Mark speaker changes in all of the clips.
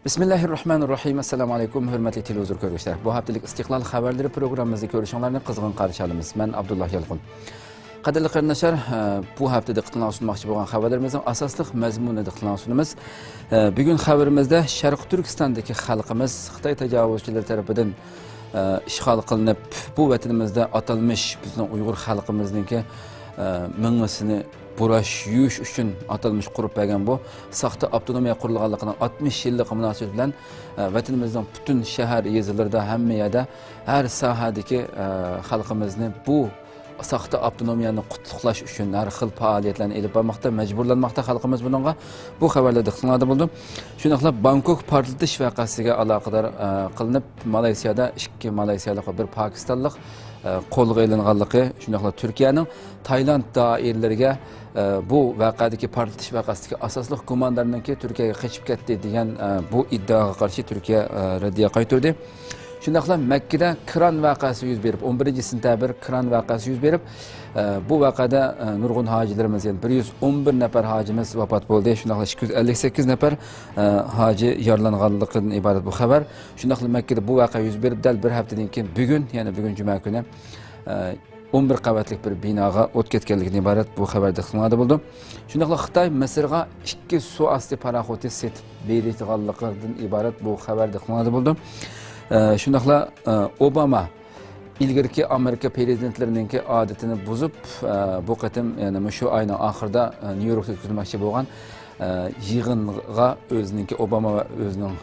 Speaker 1: Bismillahirrahmanirrahim. Assalamu alaykum, hurmatli televizor ko'ruvchilar. Bu haftalik Istiqlol xabarlari programmamizni ko'rishinglarni qizg'in qarshi olamiz. Men Abdullah Yalqin. Qadrli qarindoshlar, bu hafta diqqatingizga sunmoqchi bo'lgan xabarlarimizning asosli mazmuni diqqatingizga sunamiz. Bugun xabarimizda Sharq Turkistondagi xalqimiz Xitoy tajovuzchilari tomonidan ishg'ol qilinib, bu vatanimizda atalmish bizning Uyg'ur xalqimizningki mingisini burash yuyish uchun atalmish qurib bergan bu saxta avtonomiya qurilganligining 60 yillik munosabati bilan vatanimizning butun shahar yezilarida hamma yerda har sohadagi xalqimizni bu saxta avtonomiyani qutlaqlash uchun har xil faoliyatlarni olib bormoqda, majburlanmoqda xalqimiz bunga. Bu xabarlarda diqqatingizda bo'ldi. Shuningdek, Bangkok portlatish voqeasiga aloqador qilinib, Malayziyada ikki malayziyalik va bir pokistonlik qo'lga ilinganligi, shuningdek Turkiyaning Tailand doiralariga bu voqeadagi portlatish voqeasidagi asosli gumonlarningki Turkiyaga qochib ketdi degan bu iddaoga qarshi Turkiya raddiya qaytardi. Shundaqla Makkada kran voqeasi yuz berib, 11-sentabr kran voqeasi yuz berib, bu voqeada nurg'un hojilarimiz, ya'ni 111 nafar hojimiz vafot bo'ldi. Shundaqla 258 nafar hoji yaralanganligidan iborat bu xabar. Shundaqla Makkada bu voqea yuz berib, dal bir haftadan keyin bugun, ya'ni bugun juma kuni 11 qavatlik bir binoga o't ketganligidan iborat bu xabarda xizmat bo'ldi. Shundaqla Xitoy Misrga 2 suvosti paraxoti setib berayotganligidan iborat bu xabarda xizmat bo'ldi. Shundaqla Obama ilgirki Amerika prezidentlarining odatini buzib, bu qatim ya'ni shu oyning oxirida Nyu-Yorkda o'tkazilmoqchi bo'lgan yig'inga o'zining Obama va o'zining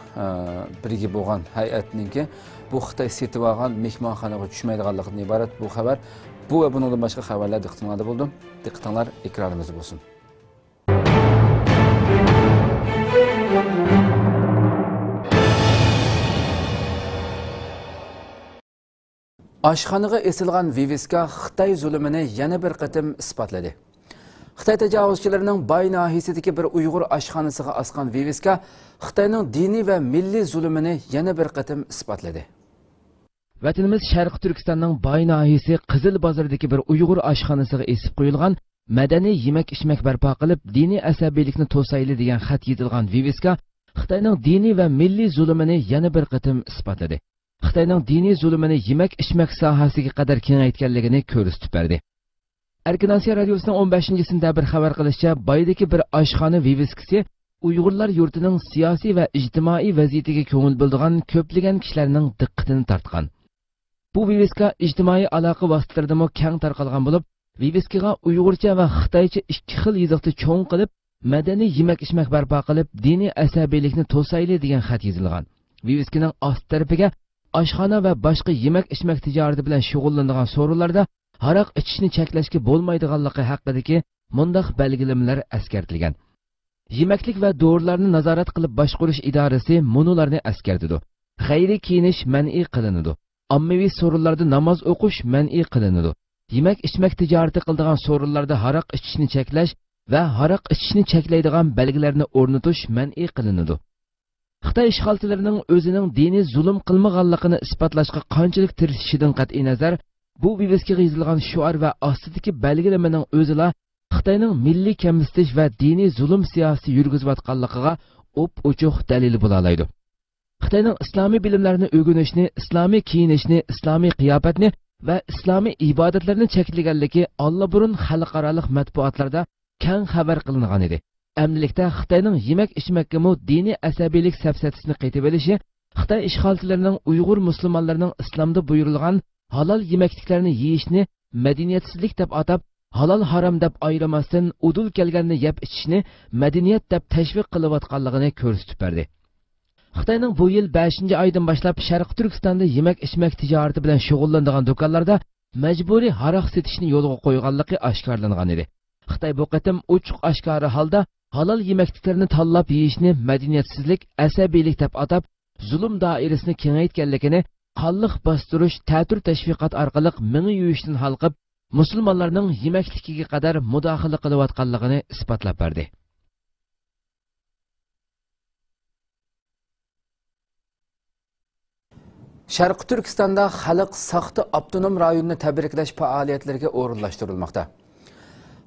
Speaker 1: birga bo'lgan hay'atning bu Xitoy setib olgan mehmonxonaga tushmaydiganligidan iborat bu xabar. Bu va bundan boshqa xabarlar diqqatingizda bo'ldi. Diqqatinglar ekranimizda bo'lsin. Oshxonaga esilgan viviska Xitoy zulmini yana bir qatim isbotladi. Xitoy tajovuzchilarining Bay nahiyasidagi bir Uyg'ur oshxonasiga asgan viviska Xitoyning diniy va milliy zulmini yana bir qatim isbotladi. Vatanimiz Sharq Turkistonning Bay nahiyasi Qizil bozoridagi bir Uyg'ur oshxonasiga esib qo'yilgan madaniy yemak-ichmak barpo qilib, diniy asabiylikni to'sayli degan xat yozilgan viviska Xitoyning diniy va milliy zulmini yana bir qatim isbotladi. Xitoyning diniy zulmini yemak-ichmak sohasiga qadar kengaytganligini ko'rsatib berdi. Erkin Osiyo radiosining 15-sentabr xabar qilishicha, Baydagi bir oshxona viviskasi Uyg'urlar yurtining siyosiy va ijtimoiy vaziyatiga ko'ngil bildigan ko'plagan kishilarning diqqatini tortgan. Bu viviska ijtimoiy aloqa vositalarida keng tarqalgan bo'lib, viviskaga Uyg'urcha va Xitoycha ikki xil yoziqda cho'ng qilib, madaniy yemak-ichmak barpo qilib, diniy asabiylikni to'sayli degan xat yozilgan. Viviskaning ost tarafiga oshxona va boshqa yemak-ichmak tijorati bilan shug'ullanadigan so'rovlarda aroq ichishni cheklashga bo'lmaydiganligi haqidagi mundaq belgilamalar eskartilgan. Yemaklik va dorilarni nazorat qilib boshqarish idorasi munolarni eskartidi. G'ayri kiyinish man'iy qilinadi. Ommaviy so'rovlarda namoz o'qish man'iy qilinadi. Yemak-ichmak tijorati qiladigan so'rovlarda aroq ichishni cheklash va aroq ichishni cheklaydigan belgilarni o'rnatish man'iy qilinadi. Xitoy ishg'olchilarining o'zining diniy zulm qilmaganligini isbotlashga qanchalik tirishishidan qat'iy nazar, bu viviskaga yozilgan shuar va ostidagi belgilamaning o'zila Xitoyning milliy kamsitish va diniy zulm siyosati yurgizayotganligiga o'p-ochiq dalil bo'la oladi. Xitoyning islomiy bilimlarini o'rganishni, islomiy kiyinishni, islomiy qiyofatni va islomiy ibodatlarni cheklaganligi allaburun xalqaro matbuotlarda keng xabar qilingan edi. Amnilikda Xitoyning yemak-ichmakka diniy asabiylik safsatisini qaytib olishi, Xitoy ishg'olchilarining Uyg'ur musulmonlarining islomda buyurilgan halol yemakliklarni yeyishni madaniyatsizlik deb atab, halol harom deb ayiramasdan udul kelganini yeb ichishni madaniyat deb tashviq qilayotganligini ko'rsatib berdi. Xitoyning bu yil 5-oydan boshlab Sharq Turkistonda yemak-ichmak tijorati bilan shug'ullanadigan do'konlarda majburiy aroq setishni yo'lga qo'yganligi oshkorlangan edi. Xitoy bu qatim ochiq oshkora holda halol yemakliklarni tanlab yeyishni madaniyatsizlik, asabiylik deb atab, zulm doirasini kengaytganligini, qonliq bostirish, ta'tir tashviqot orqali mini yuyishdan halqib, musulmonlarning yemakligiga qadar mudohala qilayotganligini isbotlab berdi. Sharq Turkistonda xalq saxta avtonom rayonini tabriklash faoliyatlariga o'rinlashtirilmoqda.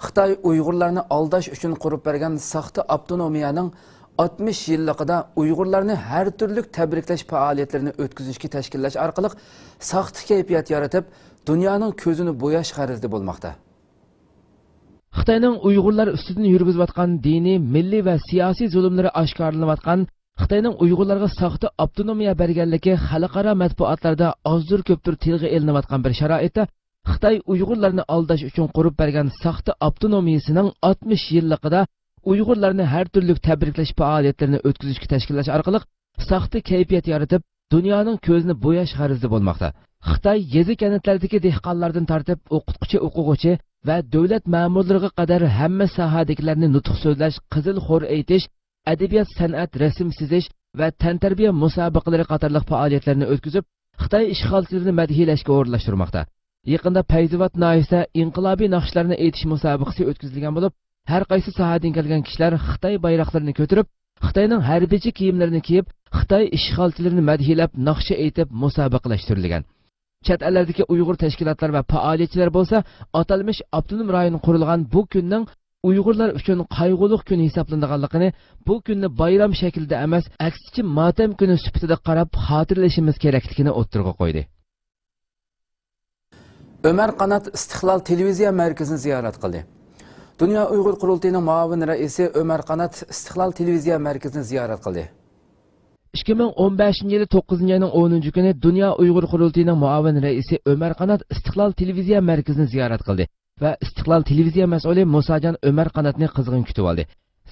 Speaker 1: Xitoy Uyg'urlarni aldash uchun qurib bergan saxta avtonomiyaning 60 yilligida Uyg'urlarni har turli tabriklash faoliyatlarini o'tkazishga tashkillash orqali saxta kayfiyat yaratib, dunyoning ko'zini bo'yash g'arazida bo'lmoqda.
Speaker 2: Xitoyning Uyg'urlar ustidan yurgizayotgan diniy, milliy va siyosiy zulmlari oshkorlanayotgan, Xitoyning Uyg'urlarga saxta avtonomiya berganligi xalqaro matbuotlarda ozdir ko'pdir tilga ilinayotgan bir sharoitda Xitoy Uyg'urlarni aldash uchun qurib bergan saxta avtonomiyasining 60 yilligida Uyg'urlarni har turli tabriklash faoliyatlarini o'tkazishga tashkillash orqali saxta kayfiyat yaratib, dunyoning ko'zini bo'yash g'arazida bo'lmoqda. Xitoy yezi kanatlardagi dehqonlardan tortib o'qituvchi, o'quvchi va davlat ma'murlariga qadar hamma sohadagilarni nutq so'zlash, qizil xo'r aytish, adabiyot, san'at, rasm chizish va tantarbiya musobaqalari qatorliq faoliyatlarni o'tkazib, Xitoy ishg'olchilarini madhiyalashga o'rinlashtirmoqda. Yaqinda Payzavot noyasida inqilobiy naqshlarni aytish musobaqasi o'tkazilgan bo'lib, har qaysi sohadan kelgan kishilar Xitoy bayroqlarini ko'tarib, Xitoyning harbiychi kiyimlarini kiyib, Xitoy ishg'olchilarini madhiyalab, naqsha aytib musobaqalashtirilgan. Chet ellardagi Uyg'ur tashkilotlar va faoliyatchilar bo'lsa, atalmish avtonom rayon qurilgan bu kunning Uyg'urlar uchun qayg'uli kun hisoblanganligini, bu kunni bayram shaklida emas, aksicha motam kuni sifatida qarab xotirlashimiz kerakligini o'ttirg'a qo'ydi.
Speaker 1: Ömer Qanat Istiqlal televiziya markazini ziyorat qildi. Dünya Uyg'ur qurultayining muavin raisi Ömer Qanat Istiqlal televiziya markazini ziyorat qildi.
Speaker 2: 2015 yılı 9. ayının 10. günü Dünya Uyghur Qurultayining muavin raisi Ömer Qanat Istiqlal televiziya markazini ziyorat qildi va Istiqlal televiziya mas'uli Musajan Ömer Qanatni qizg'in kutib oldi.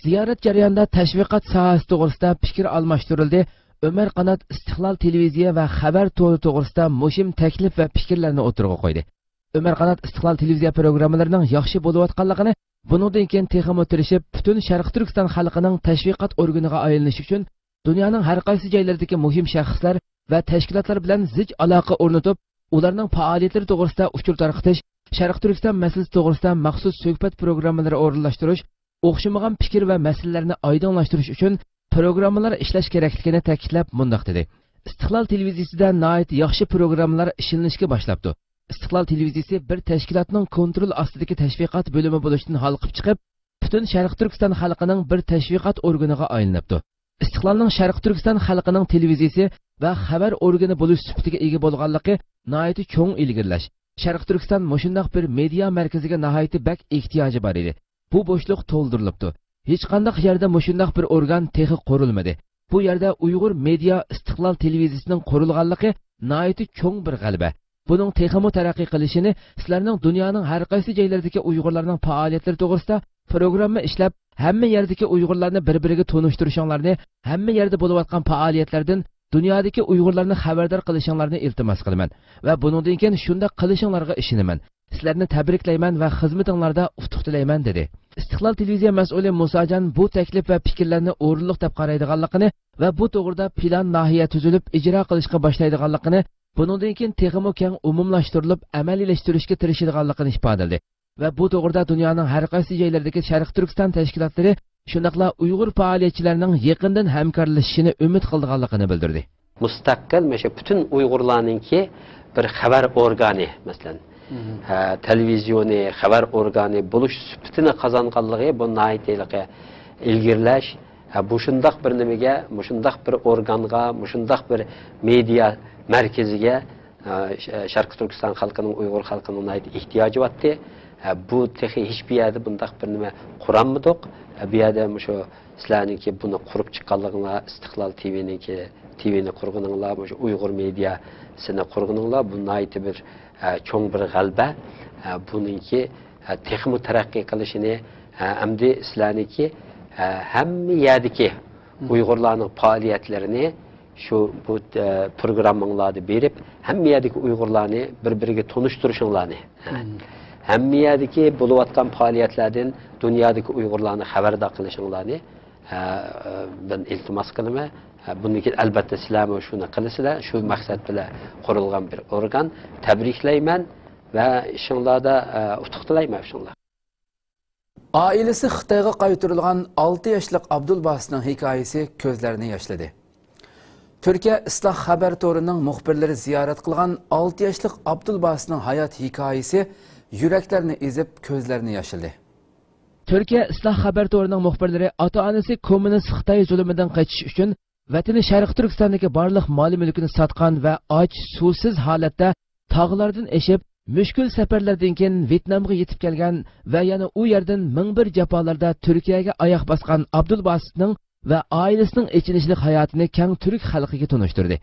Speaker 2: Ziyorat jarayonida tashviqot sohasi to'g'risida fikr almashtirildi. Ömer Qanat Istiqlal televiziya va xabar to'ri to'g'risida muhim taklif va fikrlarni o'tirg'a qo'ydi. Ömer Qanat Istiqlal televiziya programmalarining yaxshi bo'layotganligini, buningdan keyin texmo tirishib, butun Sharq Turkiston xalqining tashviqot organiga aylanish uchun dunyoning har qaysi joylaridagi muhim shaxslar va tashkilotlar bilan zich aloqa o'rnatib, ularning faoliyatlari to'g'risida uchur tarqatish, Sharq Turkiston masalasi to'g'risida maxsus suhbat programmalari o'rinlashtirish, o'xshamagan fikr va masalalarni oydinlashtirish uchun programmalar ishlash kerakligini ta'kidlab mundoq dedi. Istiqlol televiziyasida nihoyat yaxshi programmalar ishlanishga boshlabdi. Istiqlol televiziyasi bir tashkilotning kontrol ostidagi tashviqot bo'limi bo'lishdan xalqib chiqib, butun Sharq Turkiston xalqining bir tashviqot organiga aylanibdi. Istiqlolning Sharq Turkiston xalqining televiziyasi va xabar organi bo'lish sifatiga ega bo'lganligi nihoyat cho'ng ilgirlash. Sharq Turkiston mushundaq bir media markaziga nihoyat bak ehtiyoji bor edi. Bu bo'shliq to'ldirilibdi. Hech qanday yerda mushundaq bir organ texi qurilmadi. Bu yerda Uyg'ur media Istiqlol televiziyasining qurilganligi nihoyat cho'ng bir g'alaba. Buning texmo taraqqiy qilishini sizlarning dunyoning har qaysi joylaridagi Uyg'urlarning faoliyatlari to'g'risida programma ishlab, hamma yerdagi Uyg'urlarni bir-biriga tanishtirishinglarni, hamma yerda bo'layotgan faoliyatlardan dunyodagi Uyg'urlarni xabardor qilishinglarni iltimos qilaman va buningdan keyin shunday qilishinglarga ishonaman. Sizlarni tabriklayman va xizmatinglarda utuq tilayman dedi. Istiqlol televiziya mas'uli Musajan bu taklif va fikrlarni o'rinli deb qaraydiganligini va bu to'g'rida plan nahiya tuzilib ijro qilishga boshlaydiganligini, buningdan keyin texmo keng umumlashtirilib amaliylashtirishga tirishadiganligini ifodaladi. Va bu to'g'rida dunyoning har qaysi joylaridagi Sharq Turkiston tashkilotlari shundaqla Uyg'ur faoliyatchilarining yaqindan hamkorlashishini umid qilganligini bildirdi.
Speaker 3: Mustaqil meshe bütün Uyg'urlarninki bir xabar organi, masalan, televizyoni, xabar organi bo'lish sifatini qozonganligi bu nihoyatda ilgirlash, bu shundaq bir nimaga, shundaq bir organga, shundaq bir media markaziga Sharq Turkiston xalqining, Uyg'ur xalqining nihoyat ehtiyoji bor. Bu texi hiçbir yerde bundaq bir nima quranmadik. Bir yerde şu sizlarninki bunu qurup chiqqanliginglar, Istiqlol TV'ni qurganinglar, bu Uyg'ur mediasini qurganinglar, bu nihoyat bir cho'ng bir g'alaba. Buningki texmo taraqqiy qilishini hamda sizlarninki hamma yerdagi Uyg'urlarning faoliyatlarini şu bu programmalarda berib, hamma yerdagi Uyg'urlarni bir-biriga tanishtirishinglarni, hamma yerdagi bo'layotgan faoliyatlardan dunyodagi Uyg'urlarni xabardor qilishinglarni ben iltimos qilaman. Buniki albatta sizlar shuni qilasizlar, shu maqsad bilan qurilgan bir organ. Tabriklayman va ishinglarda utuq tilayman shunlar.
Speaker 1: Ailesi Xitoyga qaytarilgan 6 yoshli Abdulbasitning hikoyasi ko'zlarini yoshladi. Türkiye İslah Haber Toru'nun muhbirleri ziyaret kılgan 6 yoshli Abdulbasitning hayat hikayesi yüreklerini ezip közlerini yaşıldı.
Speaker 2: Türkiye İslah Haber To'rining muxbirlari ota-onasi kommunist Xitoy zulmidan qachish uchun vatani Sharq Turkistondagi barliq mol mulkini sotgan va och, suvsiz holatda tog'lardan eshib, mushkul safarlardan keyin Vyetnamga yetib kelgan va yana u yerdan ming bir jafolarda Turkiyaga oyoq bosgan Abdulbasitning va oilasining ichinishlik hayotini keng turk xalqiga tunishtirdi.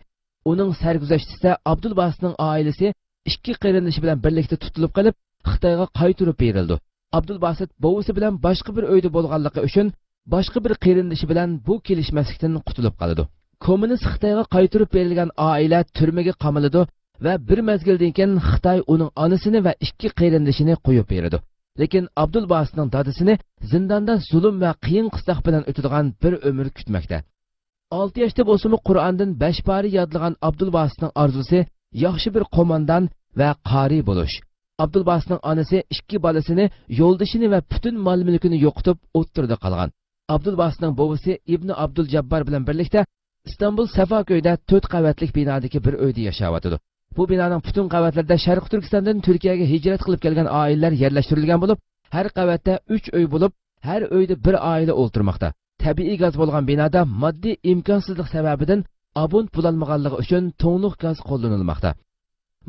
Speaker 2: Uning sarguzashtisida Abdulbasitning oilasi ikki qarindoshi bilan birlikda tutilib qolib, Xitoyga qaytirib berildi. Abdulbasit bovisi bilan boshqa bir uyda bo'lganligi uchun boshqa bir qarindoshi bilan bu kelishmaslikdan qutulib qoladi. Kommunist Xitoyga qaytirib berilgan oila turmaga qamaladi va bir mezgildan keyin Xitoy uning onasini va ikki qarindoshini qo'yib beradi. Lekin Abdulbasitning dadasini zindonda zulm va qiyin qistoq bilan o'tadigan bir umr kutmoqda. 6 yoshda bo'lsa-mu Qur'ondan 5 pari yodlagan Abdulbasitning orzusi yaxshi bir qo'mondan va qori bo'lish. Abdulbasitning onasi ikki bolasini, yo'ldishini va butun mol-mulkini yo'qotib o'ttirdi qolgan. Abdulbasitning bovisi Ibn Abduljabbor bilan birlikda İstanbul Safako'yda 4 qavatlik binodagi bir uyda yashayotdi. Bu binoning butun qavatlarida Sharq Turkistondan Turkiyaga hijrat qilib kelgan oilalar yerlashtirilgan bo'lib, har qavatda 3 uy bo'lib, har uyda bir oila o'ltirmoqda. Tabiiy gaz bo'lgan binoda moddiy imkonsizlik sababidan abont bo'lolmaganligi uchun to'nliq gaz qo'llanilmoqda.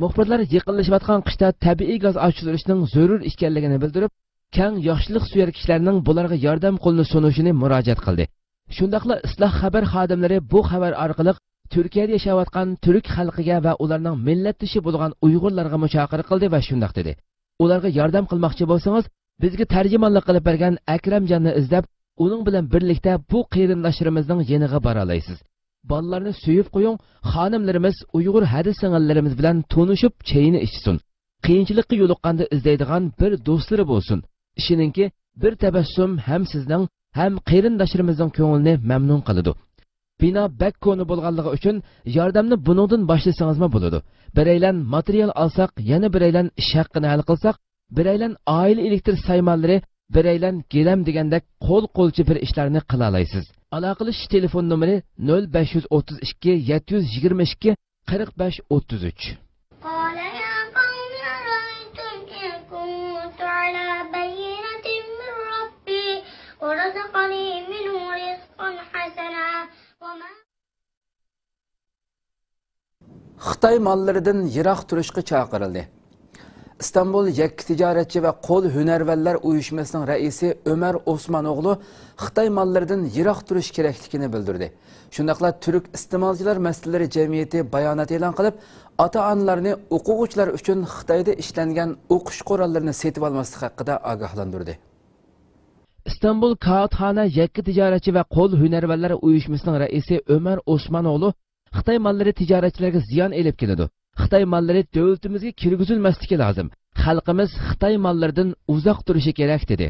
Speaker 2: Muxbirlar yiqilishayotgan qishda tabiiy gaz ochilishning zarur ekanligini bildirib, keng yaxshilik suyar kishilarning bularga yordam qo'lini sunishini murojaat qildi. Shundaqla isloh xabar xodimlari bu xabar orqali Turkiyada yashayotgan turk xalqiga va ularning millatdoshi bo'lgan Uyg'urlarga muchaqir qildi va shundaq dedi. Ularga yordam qilmoqchi bo'lsangiz, bizga tarjimonlik qilib bergan Akramjonni izlab, uning bilan birlikda bu qarindoshlarimizning yeniga bora olasiz. Bolalarni suyib qo'ying, xonimlarimiz Uyg'ur hadis singillarimiz bilan tanishib, chayini ichsin. Qiyinchilikqa yo'liqqanda izlaydigan bir do'stlari bo'lsin. Ishiningki, bir tabassum ham sizning ham qarindoshlarimizning ko'nglini mamnun qiladi. Bino bak koni bo'lganligi uchun yordamni buningdan boshlashingizmi bo'ladi. Biraylan material olsak, yana biraylan ish haqqini hal qilsak, biraylan oila elektr saymonlari, biraylan gelam degandek qo'l-qo'lchi bir ishlarni qila olasiz. Aloqalash telefon nomeri 0532 722 45 33.
Speaker 1: Xitoy mollaridan yiroq turishga chaqirildi. İstanbul Yakki Ticaretçi ve Kol Hünerverler Uyuşmasının reisi Ömer Osmanoğlu Xitoy mollaridan yiroq turish kerakligini bildirdi. Shundaqla Türk iste'molchilar masalaları jamiyati bayonot e'lon qilib, ota-onalarni o'quvchilar uchun Xitoyda ishlangan o'qish qurollarini setib olmaslik haqida ogohlantirdi.
Speaker 2: İstanbul Kağıthane Yakki Ticaretçi ve Kol Hünerverler Uyuşmasının reisi Ömer Osmanoğlu Xitoy mollari tijoratchilarga ziyon elib keladi. Xitoy mollari davlatimizga kirgizilmasligi lozim. Xalqimiz Xitoy mollaridan uzoq turishi kerak dedi.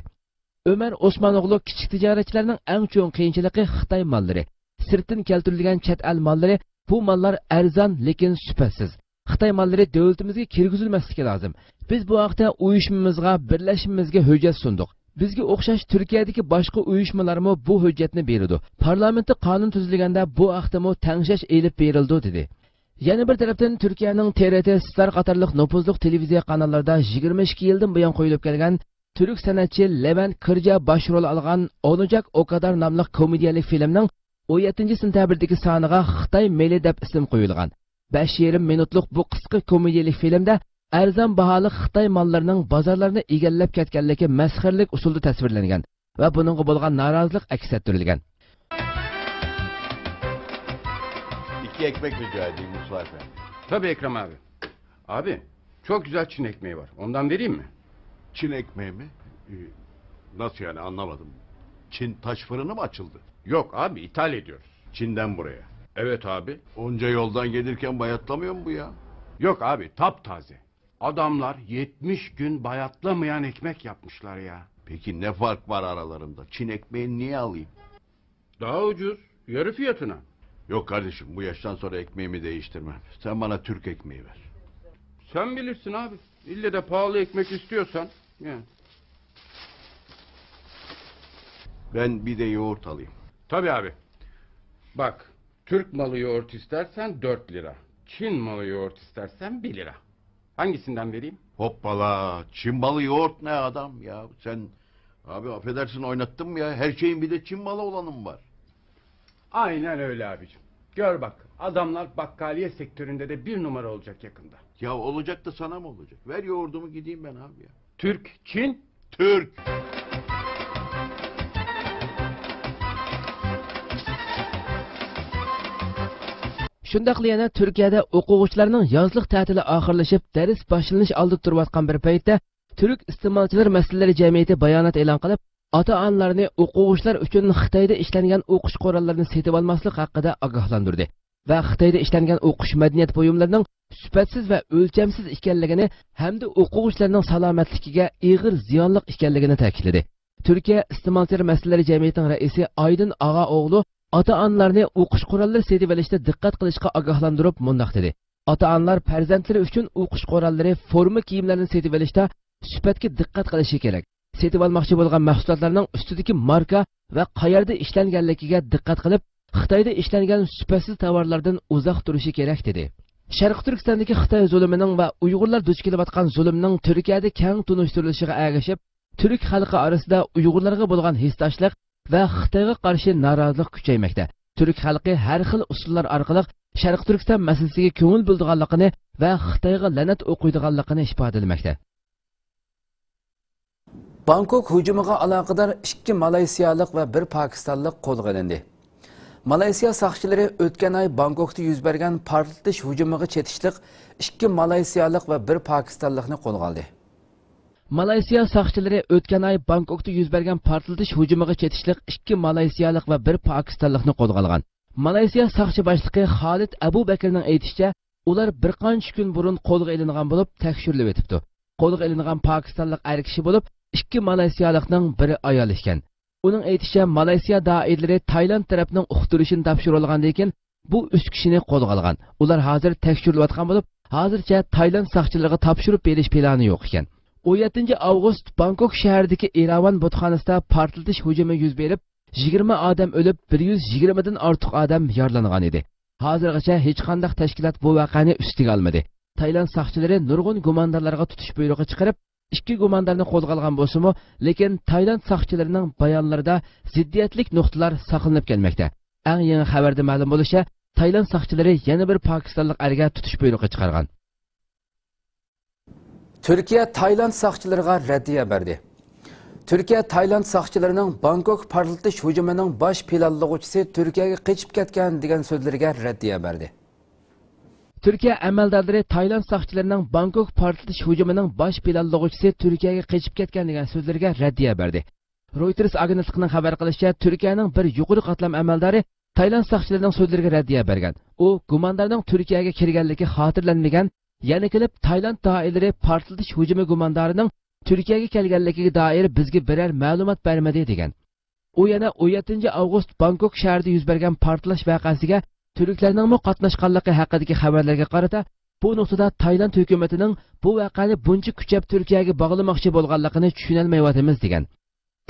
Speaker 2: Ömer Osmanoğlu kichik tijoratchilarning eng cho'ng qiyinchiligi Xitoy mollari. Sirtdan keltirilgan chet el mollari, bu mollar arzon lekin sifatsiz. Xitoy mollari davlatimizga kirgizilmasligi lozim. Biz bu haqda uyushmamizga, birlashmamizga hujjat sundik. Bizga o'xshash Turkiyadagi boshqa uyushmalarmi bu hujjatni berdi. Parlamentda qonun tuzilganda bu haqdami tangshash elib berildi dedi. Yana bir tarafdan Turkiyaning TRT, Star qatorliq nufuzli televiziya kanallarida 22 yildan buyon qo'yilib kelgan Türk sanatchi Levent Kırca başrol algan Onacak o kadar nomli komediyalik filmning 17-sentabrdagi soniga Xitoy Meli deb ism qo'yilgan. 5,5 minutlik bu qisqa komediyalik filmda arzon baholi Xitoy mollarining bozorlarni egallab ketganligi masxarlik usulda tasvirlangan va buningga bo'lgan norozilik aks ettirilgan.
Speaker 4: İki ekmek rica edeyim Mustafa Efendi.
Speaker 5: Tabii Ekrem abi. Abi çok güzel Çin ekmeği var. Ondan vereyim mi?
Speaker 4: Çin ekmeği mi? Nasıl yani anlamadım. Çin taş fırını mı açıldı?
Speaker 5: Yok abi, ithal ediyoruz.
Speaker 4: Çin'den buraya.
Speaker 5: Evet abi.
Speaker 4: Onca yoldan gelirken bayatlamıyor mu bu ya?
Speaker 5: Yok abi, taptaze. Adamlar 70 gün bayatlamayan ekmek yapmışlar ya.
Speaker 4: Peki ne fark var aralarında? Çin ekmeğini niye alayım?
Speaker 5: Daha ucuz. Yarı fiyatına.
Speaker 4: Yok kardeşim, bu yaştan sonra ekmeğimi değiştirmem. Sen bana Türk ekmeği ver.
Speaker 5: Sen bilirsin abi. İlle de pahalı ekmek istiyorsan. Yani.
Speaker 4: Ben bir de yoğurt alayım.
Speaker 5: Tabii abi. Bak, Türk malı yoğurt istersen 4 lira. Çin malı yoğurt istersen 1 lira. Hangisinden vereyim?
Speaker 4: Hoppala, Çin malı yoğurt ne adam ya? Sen Abi affedersin oynattın mı ya? Her şeyin bir de Çin malı olanı mı var?
Speaker 5: Aynen öyle abicim. Gör bak, adamlar bakkaliye sektöründe de bir numara olacak yakında.
Speaker 4: Ya olacak da sana mı olacak? Ver yoğurdumu gideyim ben abi ya.
Speaker 5: Türk, Çin,
Speaker 4: Türk.
Speaker 2: Shundaqla yana Turkiyada o'quvchilarning yozliq ta'tili oxirlashib, dars boshlanish oldida turayotgan bir paytda Turk iste'molchilar masalalari jamiyati bayonot e'lon qilib, ota-onalarni o'quvchilar uchun Xitoyda ishlangan o'qish qurollarini sotib olmaslik haqida ogohlantirdi va Xitoyda ishlangan o'qish madaniyat buyumlarining sifatsiz va o'lchamsiz ekanligini hamda o'quvchilarning salomatligiga og'ir ziyonli ekanligini ta'kidladi. Turkiya iste'molchilar masalalari jamiyatining raisi Aydin Og'ao'g'lu ota-onalarni o'qish qurollari sotib olishda diqqat qilishga ogohlantirib mundoq dedi. Ota-onalar farzandlari uchun o'qish qurollari, forma kiyimlarini sotib olishda sifatga diqqat qilishi kerak. Sotib olmoqchi bo'lgan mahsulotlarning ustidagi marka va qayerda ishlanganligiga diqqat qilib, Xitoyda ishlangan sifatsiz tovarlardan uzoq turishi kerak dedi. Sharq Turkistondagi Xitoy zulmining va Uyg'urlar duch kelayotgan zulmning Turkiyada keng tunishtirilishiga ergashib, Turk xalqi orasida Uyg'urlarga bo'lgan hisdoshlik va Xitoyga qarshi norozilik kuchaymoqda. Turk xalqi har xil usullar orqali Sharq Turkiston masalasiga ko'ngil bildiganligini va Xitoyga la'nat o'qiydiganligini ifodalamoqda.
Speaker 1: Bangkok hujumiga aloqador 2 Malaysiyalik va 1 Pokistonlik qo'lga olindi. Malaysiya soqchilari o'tgan oy Bangkokda yuz bergan portlatish hujumiga chetishliq 2 Malaysiyalik va 1 Pokistonlikni qo'lga oldi.
Speaker 2: Malaysiya soqchilari o'tgan oy Bangkokda yuz bergan portlatish hujumiga chetishliq 2 Malaysiyalik va 1 Pokistonlikni qo'lga olgan. Malaysiya soqchi boshlig'i Xolid Abu Bakrning aytishicha, ular bir qancha kun burun qo'lga olingan bo'lib, tekshirilib o'tibdi. Qo'lga olingan Pokistonlik er kishi bo'lib, 2 Malaysiyalikning biri ayol ekan. Uning aytishicha, Malaysiya doiralari Tailand tarafining uqtirishini topshirilgandan keyin bu 3 kishini qo'lga olgan. Ular hozir tekshirilayotgan bo'lib, hozircha Tailand soqchilariga topshirib berish plani yo'q ekan. 17 avgust Bangkok shahridagi Erawan butxonasida portlatish hujumi yuz berib, 20 odam o'lib, 120 dan ortiq odam yaralangan edi. Hozirgacha hech qanday tashkilot bu voqeani ustiga olmadi. Tailand soqchilari nurg'un gumondorlarga tutish buyrug'i chiqarib, 2 gumondorni qo'lga olgan bo'lsa-mu, lekin Tailand soqchilarining bayonlarida ziddiyatlik nuqtalar saqlanib kelmoqda. Eng yangi xabarda ma'lum bo'lishicha, Tailand soqchilari yana bir pokistonlik erga tutish buyrug'i chiqargan.
Speaker 1: Türkiye Tayland soqchilariga raddiya berdi. Türkiye Tayland soqchilarining Bangkok portlatish hujumining bosh planlovchisi Turkiyaga qochib ketgan degan so'zlarga raddiya berdi.
Speaker 2: Turkiya amaldorlari Tayland soqchilarining Bangkok portlatish hujumining bosh planlovchisi Turkiyaga qochib ketgan degan so'zlarga raddiya berdi. Reuters agentligining xabar qilishicha, Turkiyaning bir yuqori qatlam amaldori Tayland soqchilarining so'zlariga raddiya bergan. U gumondorning Turkiyaga kirganligi xotirlanmagan, yana kelib Tayland doiralari portlatish hujumi gumondorining Turkiyaga kelganligiga doir bizga biror ma'lumot bermadi degan. U yana 17 avgust Bangkok shahrida yuz bergan portlash voqeasiga turklarning qatnashganligi haqidagi xabarlarga qarata, bu nuqtada Tayland hukumatining bu voqeani buncha kuchab Turkiyaga bog'lamoqchi bo'lganligini tushunolmayotimiz degan.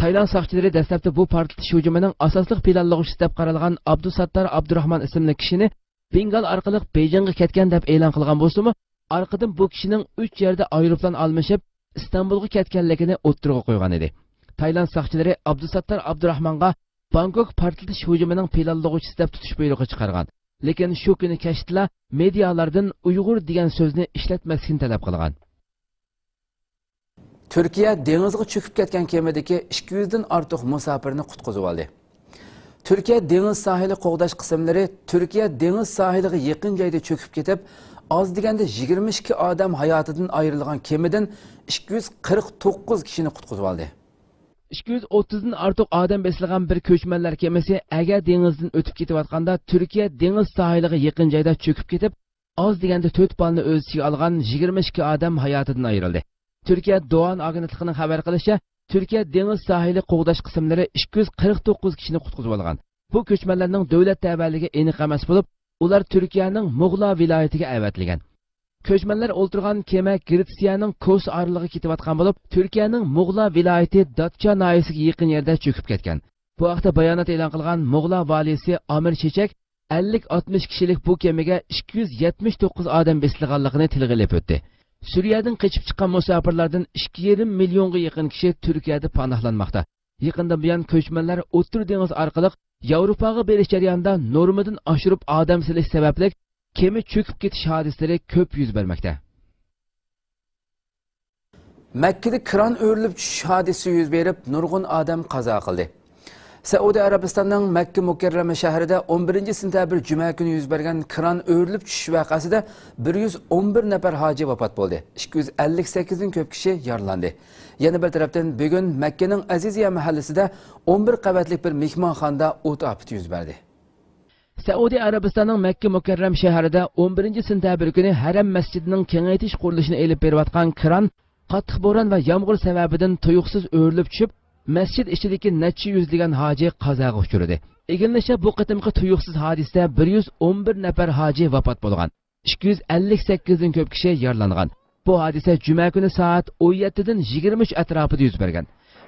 Speaker 2: Tayland soqchilari dastlabda bu portlatish hujumining asosli planlovchisi deb qaralgan Abdusattar Abdurahmon ismli kishini Bengal orqali Beijingga ketgan deb e'lon qilgan bo'lsa-mu, orqadan bu kishining 3 yerda aeroplan almashib Istanbulga ketganligini o'ttirg'a qo'ygan edi. Tayland soqchilari Abdusattar Abdurahmonga Bangkok portlatish hujumining planlovchisi deb tutish buyrug'i chiqargan. Lekin shu kuni kashitla medialardan Uyg'ur degan so'zni ishlatmaslikni talab qilgan.
Speaker 1: Turkiya dengizga cho'kib ketgan kemadagi 200 dan ortiq musofirni qutqizib oldi. Turkiya dengiz sohili qo'g'dash qismlari Turkiya dengiz sohiliga yaqin joyda cho'kib ketib, az deganda 22 odam hayotidan ayrilgan kemadan 249 kishini qutqizib oldi.
Speaker 2: 230 dan ortiq odam besilgan bir ko'chmanlar kemasi agar dengizdan o'tib ketayotganda Turkiya dengiz sohiliga yaqin joyda cho'kib ketib, az deganda 4 balni o'z ichiga olgan 22 odam hayotidan ayrildi. Turkiya Doğan agentligining xabar qilishicha, Turkiya dengiz sohili qo'g'dash qismlari 249 kishini qutqizib olgan. Bu ko'chmanlarning davlat tabiiyligi aniq emas bo'lib, ular Turkiyaning Muğla viloyatiga avatilgan. Ko'chmanlar o'ltirgan kema Gretsiyaning Kos orlig'iga ketayotgan bo'lib, Turkiyaning Muğla viloyati Datça noyasiga yaqin yerda cho'kib ketgan. Bu haqda bayonot e'lon qilgan Muğla valisi Amir Chechak 50-60 kishilik bu kemaga 279 odam besilganligini tilga ilib o'tdi. Suriyadan qochib chiqqan musofirlardan 2,5 millionga yaqin kishi Turkiyada panohlanmoqda. Yaqinda buyon ko'chmanlar O'rta dengiz orqali Yevropaga berish jarayonida normadan oshirib odam silish sababli kema cho'kib ketish hodisalari ko'p yuz bermoqda.
Speaker 1: Makkada kran o'rilib tushish hodisi yuz berib, nurg'un odam qazo qildi. Saudiya Arabistonning Makka Mukarrama shahrida 11-sentabr juma kuni yuz bergan kran o'rilib tushish voqeasida 111 nafar hoji vafot bo'ldi. 258 dan ko'p kishi yaralandi. Yana bir tarafdan bugun Makkaning Aziziya mahallasida 11 qavatli bir mehmonxonada o't ofati yuz berdi.
Speaker 2: Saudiya Arabistonning Makka Mukarram shahrida 11-sentabr kuni Haram masjidining kengaytirish qurilishini elib berayotgan kran qattiq bo'ron va yomg'ir sababidan tuyuqsiz o'rilib tushib, masjid ichidagi necha yuzlagan hoji qazoga uchradi. Eginlasha bu qitimqi tuyuqsiz hodisada 111 nafar hoji vafot bo'lgan. 258 dan ko'p kishi yaralangan. Bu hodisa juma kuni soat 17 dan 23 atrofida yuz bergan.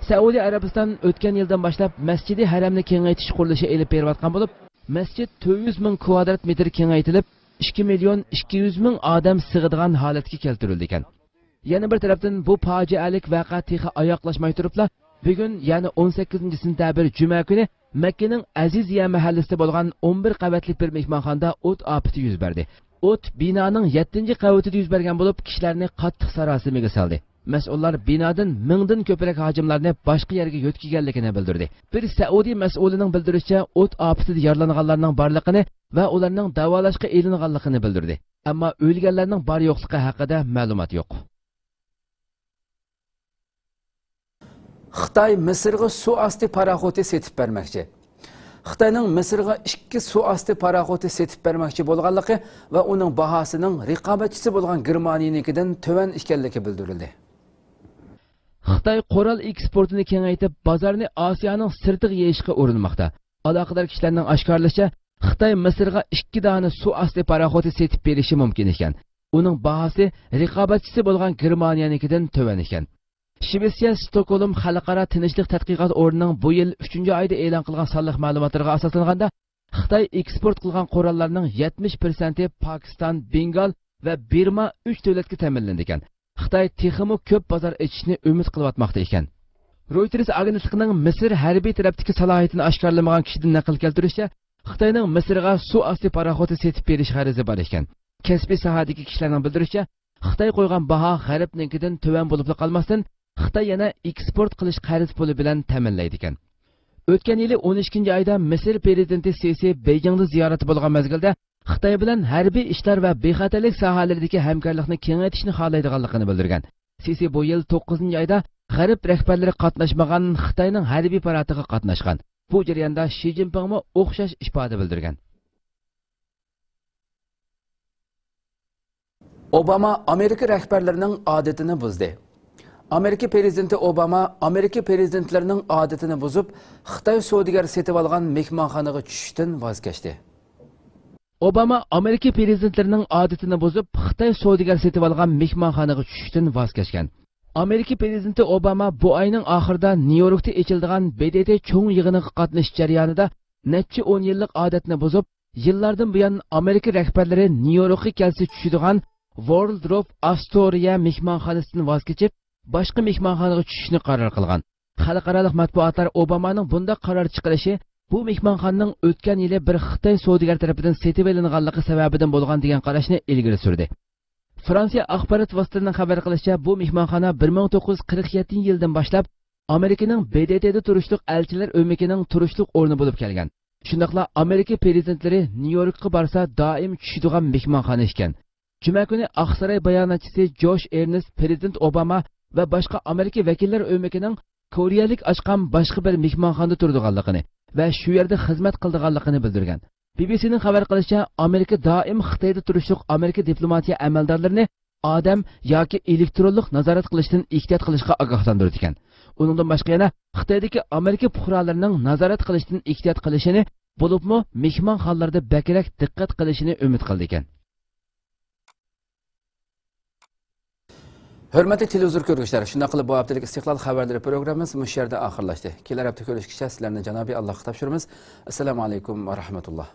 Speaker 2: Saudiya Arabiston o'tgan yildan boshlab Masjidi Haramni kengaytirish qurilishi elib berayotgan bo'lib, masjid 400 ming kvadrat metr kengaytirilib, 2,2 million odam sig'adigan holatga keltirildi ekan. Yana bir tarafdan bu fojialik voqea texi oyoqlashmay turibla, bugun ya'ni 18-sentabr juma kuni Makkaning Aziziya mahallasida bo'lgan 11 qavatli bir mehmonxonada o't ofati yuz berdi. O't binoning 7-qavatida yuz bergan bo'lib, kishilarni qattiq sarosimaga soldi. Mas'ullar binodan 1000 dan ko'proq hojimlarni boshqa yerga yo'tkiganligini bildirdi. Bir Saudiya mas'ulining bildirishicha, o't ofatida yaralanganlarning borligini va ularning davolashga elinganligini bildirdi. Ammo o'lganlarning bor yo'qligi haqida ma'lumot yo'q.
Speaker 1: Xitoy Misrga suv osti paraxoti setib bermoqchi. Xitoyning Misrga 2 suv osti paraxoti setib bermoqchi bo'lganligi va uning bahosining raqobatchisi bo'lgan Germaniyanikidan to'van ekanligi bildirildi.
Speaker 2: Xitoy qoral eksportini kengaytib, bozorni Osiyoning sirtiga yeyishga urinmoqda. Aloqador kishilarning oshkorlashicha, Xitoy Misrga 2 dona suv osti paraxoti setib berishi mumkin ekan. Uning bahosi raqobatchisi bo'lgan Germaniyanikidan to'van ekan. Shvetsiya Stokgolm xalqaro tinchlik tadqiqot o'rnining bu yil 3-oyda e'lon qilgan sonliq ma'lumotlarga asoslanganda, Xitoy eksport qilgan qurollarning 70% Pokiston, Bengal va Birma 3 davlatga ta'minlanadi ekan. Xitoy texmo ko'p bozor ochishni umid qilyapmoqda ekan. Reuters agentligining Misr harbiy tarafdagi salohiyatini oshkorlamagan kishidan naql keltirishicha, Xitoyning Misrga suv osti paraxoti setib berish g'arizi bor ekan. Kasbiy sohadagi kishilarning bildirishicha, Xitoy qo'ygan baho g'arbnikidan to'van bo'lib qolmasdan, Xitoy yana eksport qilish qarz puli bilan ta'minlaydi ekan. O'tgan yili 12-oyda Misr prezidenti Sisi Beijingda ziyorati bo'lgan mezgilda Xitoy bilan harbiy ishlar va bexatarlik sohalaridagi hamkorlikni kengaytirishni xohlaydiganligini bildirgan. Sisi bu yil 9-oyda g'arb rahbarlari qatnashmagan Xitoyning harbiy paradiga qatnashgan. Bu jarayonda Shi Jinpingmi o'xshash ifoda bildirgan.
Speaker 1: Obama Amerika rahbarlarining odatini buzdi. Amerika prezidenti Obama Amerika prezidentlarining odatini buzib, Xitoy savdogar setib olgan mehmonxonaga tushishdan voz kechdi.
Speaker 2: Obama Amerika prezidentlarining odatini buzib, Xitoy savdogar setib olgan mehmonxonaga tushishdan voz kechgan. Amerika prezidenti Obama bu oyning oxirida Nyu-Yorkda ochilgan BDT cho'ng yig'iniga qatnashish jarayonida necha 10 yillik odatni buzib, yillardan buyon Amerika rahbarlari Nyu-Yorkga kelsa tushadigan World Drop Astoria mehmonxonasidan voz kechib, boshqa mehmonxonaga tushishni qaror qilgan. Xalqaro matbuotlar Obamaning bunday qaror chiqarishi bu mehmonxonaning o'tgan yili bir Xitoy savdogar tomonidan setib olinganligi sababidan bo'lgan degan qarashni ilgari surdi. Fransiya axborot vositalarining xabar qilishicha, bu mehmonxona 1947-yildan boshlab Amerikaning BDTda turishliq elchilar o'makining turishliq o'rni bo'lib kelgan. Shundaqla Amerika prezidentlari Nyu-Yorkka borsa doim tushadigan mehmonxona ekan. Juma kuni Oqsaroy bayonotchisi Josh Ernest prezident Obama va boshqa Amerika vakillar o'makining Koreyalik ochgan boshqa bir mehmonxonada turadiganligini va shu yerda xizmat qildiganligini bildirgan. BBC'ning xabar qilishicha, Amerika doim Xitoyda turishliq Amerika diplomatiya amaldorlarini odam yoki elektronlik nazorat qilishdan ehtiyot qilishga ogohlantirdi ekan. Uningdan boshqa yana Xitoydagi Amerika fuqarolarining nazorat qilishdan ehtiyot qilishini, bo'libmi mehmonxonalarda bakrak diqqat qilishini umid qildi ekan.
Speaker 1: Hurmatli televizor ko'ruvchilar, shunday qilib bu haftalik Istiqlol xabarlari programmamiz mush yerda oxirlashdi. Kelar hafta ko'rishgacha sizlarni janobiy Allohga topshiramiz. Assalomu alaykum va rahmatulloh.